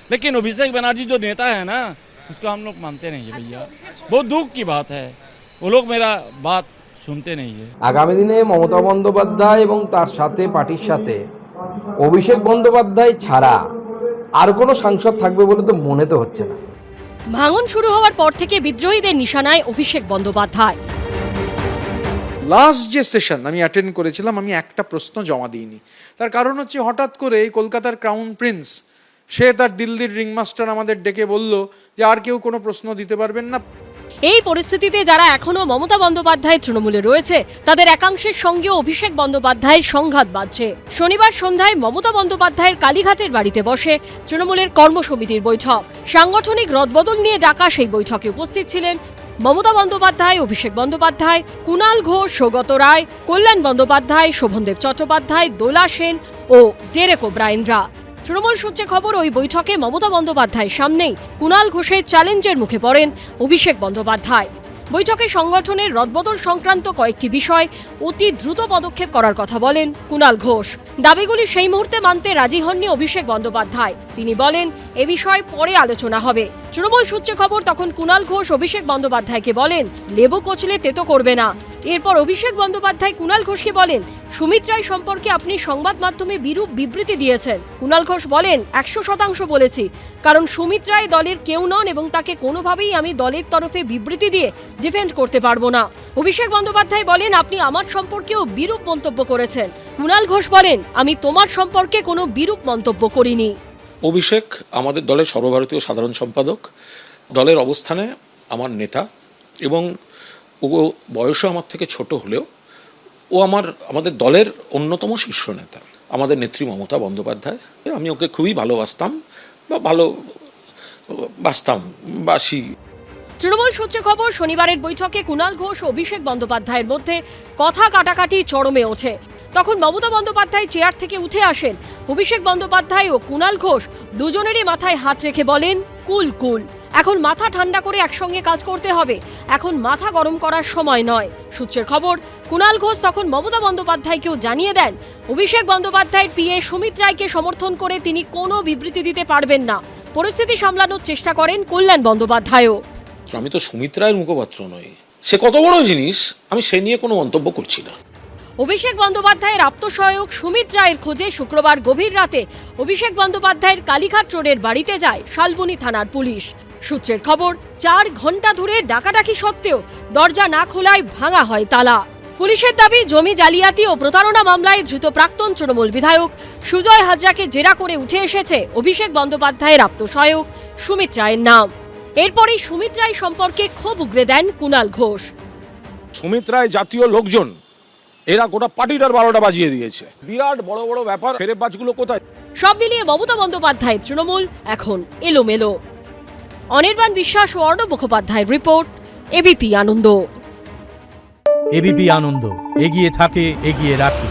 लेकिन अभिषेक बनर्जी जो नेता है ना, उसको हम लोग मानते नहीं है भैया। बहुत दुख की बात है, वो लोग मेरा बात শুনতে নেই। আগামী দিনে মমতা বন্দ্যোপাধ্যায় এবং তার সাথে পার্টির সাথে অভিষেক বন্দ্যোপাধ্যায় ছাড়া আর কোনো সাংসদ থাকবে বলে তো মনে তো হচ্ছে না। ভাঙন শুরু হওয়ার পর থেকে বিদ্রোহীদের নিশানায় অভিষেক বন্দ্যোপাধ্যায়। লাস্ট যে সেশন আমি অ্যাটেন্ড করেছিলাম, আমি একটা প্রশ্ন জমা দিইনি। তার কারণ হচ্ছে হঠাৎ করে এই কলকাতার ক্রাউন প্রিন্স সে তার দিল্লির রিংমাস্টার আমাদের ডেকে বলল যে আর কেউ কোনো প্রশ্ন দিতে পারবেন না। এই পরিস্থিতিতে যারা এখনো মমতা বন্দ্যোপাধ্যায় তৃণমূলে রয়েছে তাদের একাংশের সঙ্গে অভিষেক বন্দ্যোপাধ্যায়ের সংঘাত বাজছে। শনিবার সন্ধ্যায় মমতা বন্দ্যোপাধ্যায়ের কালীঘাটের বাড়িতে বসে তৃণমূলের কর্মসমিতির বৈঠক। সাংগঠনিক রদবদল নিয়ে ডাকা সেই বৈঠকে উপস্থিত ছিলেন মমতা বন্দ্যোপাধ্যায়, অভিষেক বন্দ্যোপাধ্যায়, কুণাল ঘোষ, সৌগত রায়, কল্যাণ বন্দ্যোপাধ্যায়, শোভনদেব চট্টোপাধ্যায়, দোলা সেন ও ডেরেক ওব্রায়েনরা। তৃণমূল সূত্রে খবর, ওই বৈঠকে মমতা বন্দ্যোপাধ্যায়ের সামনেই কুণাল ঘোষের চ্যালেঞ্জের মুখে পড়েন অভিষেক বন্দ্যোপাধ্যায়। বৈঠকে সংগঠনের রদবদল সংক্রান্ত কয়েকটি বিষয় অতি দ্রুত পদক্ষেপ করার কথা বলেন কুণাল ঘোষ। দাবিগুলি সেই মুহূর্তে মানতে রাজি হননি অভিষেক বন্দ্যোপাধ্যায়। তিনি বলেন এ বিষয়ে পরে আলোচনা হবে। তৃণমূল সূত্রে খবর, তখন কুণাল ঘোষ অভিষেক বন্দ্যোপাধ্যায়কে বলেন লেবু কচলে তেতো করবে না। এরপর অভিষেক বন্দ্যোপাধ্যায় কুণাল ঘোষকে বলেন সুমিত রায় সম্পর্কে আপনি সংবাদ মাধ্যমে বিরূপ বিবৃতি দিয়েছেন। কুণাল ঘোষ বলেন 100% বলেছি, কারণ সুমিত রায় দলের কেউ নন এবং তাকে কোনোভাবেই আমি দলের তরফে বিবৃতি দিয়ে ডিফেন্ড করতে পারবো না। অভিষেক বন্দ্যোপাধ্যায় বলেন আপনি আমার সম্পর্কেও বিরূপ মন্তব্য করেছেন। কুণাল ঘোষ বলেন আমি তোমার সম্পর্কে কোনো বিরূপ মন্তব্য করিনি। অভিষেক আমাদের দলের সর্বভারতীয় সাধারণ সম্পাদক, দলের অবস্থানে আমার নেতা, এবং ও বয়সে আমার থেকে ছোট হলেও ও আমাদের দলের অন্যতম শীর্ষ নেতা, আমাদের নেত্রী মমতা বন্দ্যোপাধ্যায়। আমি ওকে খুবই ভালোবাসতাম বা বাসি। তৃণমূল সূত্রে খবর, শনিবারের বৈঠকে কুণাল ঘোষ ও অভিষেক বন্দ্যোপাধ্যায়ের মধ্যে কথা কাটাকাটি চরমে ওঠে। তখন মমতা বন্দ্যোপাধ্যায় চেয়ার থেকে উঠে আসেন। অভিষেক বন্দ্যোপাধ্যায় ও কুণাল ঘোষ দুজনেরই মাথায় হাত রেখে বলেন কুল কুল, এখন মাথা ঠান্ডা করে একসঙ্গে কাজ করতে হবে, এখন মাথা গরম করার সময় নয়। সূত্রের খবর, কুণাল ঘোষ তখন মমতা বন্দ্যোপাধ্যায়কেও জানিয়ে দেন অভিষেক বন্দ্যোপাধ্যায়ের পিএ সুমিত রায়কে সমর্থন করে তিনি কোনো বিবৃতি দিতে পারবেন না। পরিস্থিতি সামলানোর চেষ্টা করেন কল্যাণ বন্দ্যোপাধ্যায়ও। আমি তো সুমিত রায়ের মুখপাত্র নই, সে কত বড় জিনিস আমি সে নিয়ে কোনো মন্তব্য করছি না। অভিষেক বন্দ্যোপাধ্যায়ের আপ্তসহায়ক সুমিত রায়ের খোঁজে শুক্রবার গভীর রাতে অভিষেক বন্দ্যোপাধ্যায়ের কালীঘাট রোডের বাড়িতে যায় শালবনী থানার পুলিশ। সূত্রের খবর, 4 ঘন্টা ধরে ডাকাডাকি সত্ত্বেও দরজা না খোলায় ভাঙা হয় তালা। পুলিশের দাবি, জমি জালিয়াতি ও প্রতারণা মামলায় ধৃত প্রাক্তন তৃণমূল বিধায়ক সুজয় হাজরাকে জেরা করে উঠে এসেছে অভিষেক বন্দ্যোপাধ্যায়ের আপ্তসহায়ক সুমিত রায়ের নাম। এরপরই সুমিত রায় সম্পর্কে ক্ষোভ উগরে দেন কুণাল ঘোষ। সুমিত রায় জাতীয় লোকজন, এরা গোটা পার্টিটার 12টা বাজিয়ে দিয়েছে। বিরাট বড় বড় ব্যাপার, ফেরেববাজগুলো কোথায়? সব মিলিয়ে মমতা বন্দ্যোপাধ্যায়ের তৃণমূল এখন এলোমেলো। অনির্বাণ বিশ্বাস ও অর্ণব মুখোপাধ্যায়ের রিপোর্ট, এবিপি আনন্দ। এবিপি আনন্দ, এগিয়ে থাকে, এগিয়ে রাখে।